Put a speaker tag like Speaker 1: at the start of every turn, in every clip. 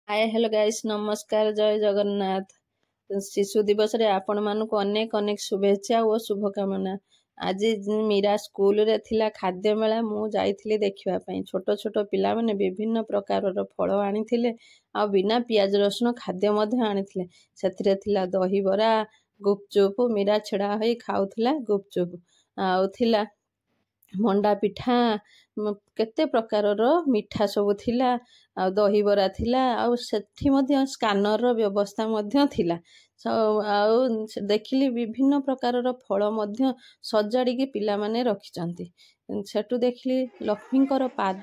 Speaker 1: Hi hello guys नमस्कार जय जगन्नाथ शिशु दिवस रे आपण मानक अनेक अनेक शुभेच्छा और शुभकामना। आज मीरा स्कूल रे थिला खाद्य मेला मु जाइथिली देखिबा पई। छोट छोट पिला माने विभिन्न प्रकार रो फल आनिथिले आ बिना पियाज रसुन खाद्य मध्ये आनिथिले। सेथिरे थिला दही बरा गुपचुप मीरा छेड़ा होई खाउथिला गुपचुप आ थिला मंडा पिठा केते प्रकार रो मिठा सब थिला आ दही बरा थिला आ सेठी मध्ये स्कैनर रो व्यवस्था मध्ये थिला। देखिली विभिन्न प्रकार रो फल मध्ये सजाड़ी के पिला माने रखिचंती। सेठु देखिली लक्ष्मीकर पाद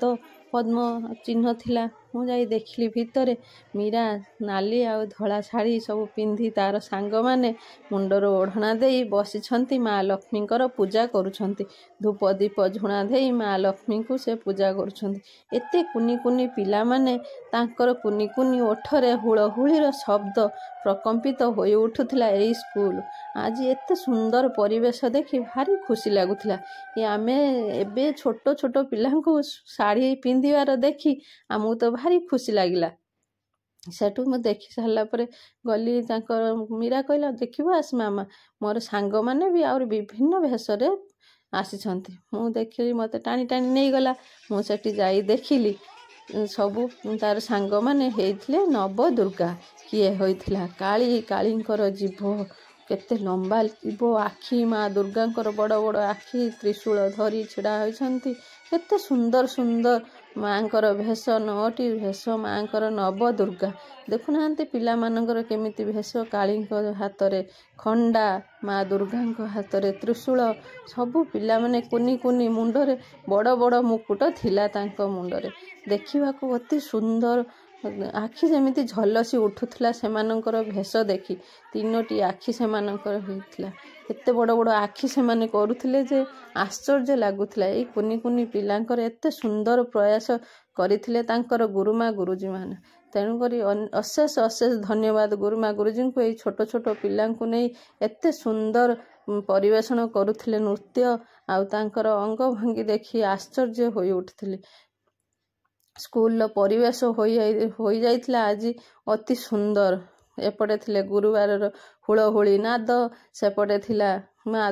Speaker 1: पद्म चिन्ह थिला। मु जाई देखिली भितरे मीरा नाली आ धला शाड़ी सब पिंधी तार सांग माने मुंडर ओढ़ना देई बसिछंती। माँ लक्ष्मीकर पूजा करुछंती। धूप दीप झुणा देई माँ लक्ष्मी को से पूजा करुछंती। एते कुनी कुनी पिला माने तांकर कुनी कुनी ओठरे हुलहुलीर शब्द प्रकंपित होई उठुथिला। एई स्कूल आज एते सुंदर परिवेश देखि भारी खुशी लागुथिला। ये आमे एबे छोटो छोटो पिलांको साड़ी पिंधिवार देखि आमु तो भारी खुशी लागिला। सेठू मु देखि सारला परे गली तांकर मीरा कहला देखिबो आस मामा मोर सांग माने भी और विभिन्न भेषरे आसीछंती। मु देखिली मते टाणी टाणी नै गला। मु सेठी जाई देखिली सबु तार सांग माने हेइथिले नव दुर्गा। किए होइथिला काली कालींकर जीभ केते लंबा जीभ आखी माँ दुर्गांकर बड़ बड़ आखी त्रिशूल धरी छिड़ा होइछंती। केते सुंदर सुंदर माँकर भेष नौटी भेष माँकर नव दुर्गा देखुनाहांती पिला मानकर केमिति भेष कालींकर हातरे खंडा माँ दुर्गांक हातरे त्रिशूल सबु पिला माने कुनी कुनी मुंडरे बड़ बड़ मुकुट थिला तांको मुंडरे देखिबाकू अति सुंदर आखि जेमिति झलसी उठुथिला। सेमानंकर भेष देखि तीनोटी आखि सेमानंकर होइथिला। एते बड़ बड़ आखि सेमाने करुथिले जे आश्चर्य लागुथिला। एई कुनी कुनी पिलांकर एते सुंदर प्रयास करिथिले तांकर गुरुमा गुरुजी माने। तेणु करी अशेष अशेष धन्यवाद गुरुमा गुरुजी को। एई छोट छोट पिलांकु नै एते सुंदर परिवेषण करुथिले नृत्य आ तांकर अंग भंगी देखि आश्चर्य होई उठथिले। स्कूल परिवेश होई जाइथिला आज अति सुंदर। एपटे थिले गुरुवार हुलहुली नाद सेपटे थिला माँ